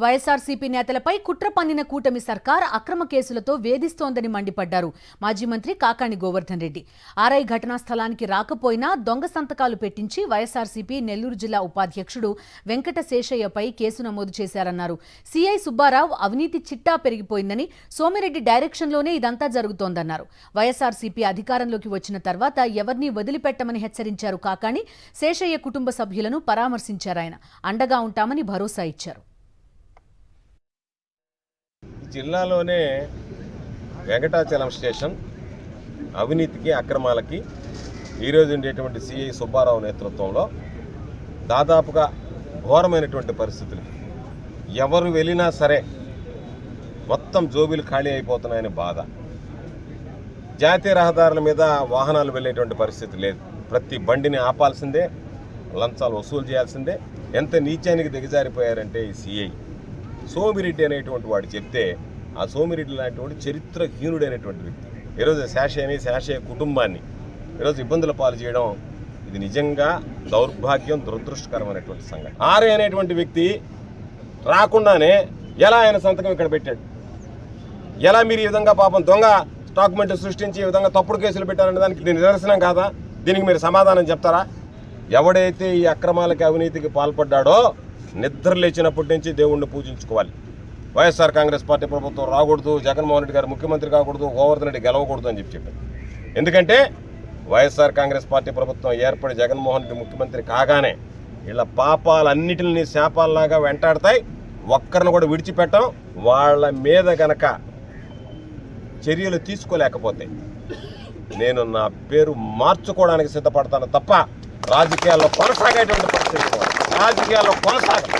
వైఎస్ఆర్సీపీ నేతలపై కుట్ర పన్నిన కూటమి సర్కార్ అక్రమ కేసులతో వేధిస్తోందని మండిపడ్డారు మాజీ మంత్రి కాకాణి గోవర్ధన్ రెడ్డి. ఆర్ఐ ఘటనా స్థలానికి రాకపోయినా దొంగ సంతకాలు పెట్టించి వైఎస్ఆర్సీపీ నెల్లూరు జిల్లా ఉపాధ్యక్షుడు వెంకట శేషయ్యపై కేసు నమోదు చేశారన్నారు. సీఐ సుబ్బారావు అవినీతి చిట్టా పెరిగిపోయిందని, సోమిరెడ్డి డైరెక్షన్లోనే ఇదంతా జరుగుతోందన్నారు. వైఎస్ఆర్సీపీ అధికారంలోకి వచ్చిన తర్వాత ఎవరినీ వదిలిపెట్టమని హెచ్చరించారు కాకాణి. శేషయ్య కుటుంబ సభ్యులను పరామర్శించారాయన. అండగా ఉంటామని భరోసా ఇచ్చారు. జిల్లాలోనే వెంకటాచలం స్టేషన్ అవినీతికి అక్రమాలకి ఈరోజు ఉండేటువంటి సిఐ సుబ్బారావు నేతృత్వంలో దాదాపుగా ఘోరమైనటువంటి పరిస్థితులు. ఎవరు వెళ్ళినా సరే మొత్తం జోబీలు ఖాళీ అయిపోతున్నాయని బాధ. జాతీయ రహదారుల మీద వాహనాలు వెళ్ళేటువంటి పరిస్థితి లేదు. ప్రతి బండిని ఆపాల్సిందే, లంచాలు వసూలు చేయాల్సిందే. ఎంత నీచానికి దిగజారిపోయారంటే ఈ సిఐ సోమిరెడ్డి అనేటువంటి వాడు చెప్తే ఆ సోమిరెడ్డి లాంటి చరిత్రహీనుడైనటువంటి వ్యక్తి ఈరోజు శేషయ్య కుటుంబాన్ని ఈరోజు ఇబ్బందుల పాలు చేయడం ఇది నిజంగా దౌర్భాగ్యం, దురదృష్టకరమైనటువంటి సంగతి. ఆర్ఐ అనేటువంటి వ్యక్తి రాకుండానే ఎలా ఆయన సంతకం ఇక్కడ పెట్టాడు? ఎలా మీరు ఈ విధంగా పాపం దొంగ డాక్యుమెంట్ సృష్టించి ఈ విధంగా తప్పుడు కేసులు పెట్టారనే దానికి నిదర్శనం కాదా? దీనికి మీరు సమాధానం చెప్తారా? ఎవడైతే ఈ అక్రమాలకి అవినీతికి పాల్పడ్డాడో నిద్ర లేచినప్పటి నుంచి దేవుణ్ణి పూజించుకోవాలి. వైఎస్ఆర్ కాంగ్రెస్ పార్టీ ప్రభుత్వం రాకూడదు, జగన్మోహన్ రెడ్డి గారు ముఖ్యమంత్రి కాకూడదు, గోవర్ధన్ రెడ్డి గెలవకూడదు అని చెప్పారు. ఎందుకంటే వైఎస్ఆర్ కాంగ్రెస్ పార్టీ ప్రభుత్వం ఏర్పడి జగన్మోహన్ రెడ్డి ముఖ్యమంత్రి కాగానే ఇలా పాపాలన్నిటిని శాపాలలాగా వెంటాడతాయి. ఒక్కరిని కూడా విడిచిపెట్టం. వాళ్ళ మీద గనక చర్యలు తీసుకోలేకపోతే నేను నా పేరు మార్చుకోవడానికి సిద్ధపడతాను తప్ప రాజకీయాల్లో కొనసాగేటువంటి పరిస్థితి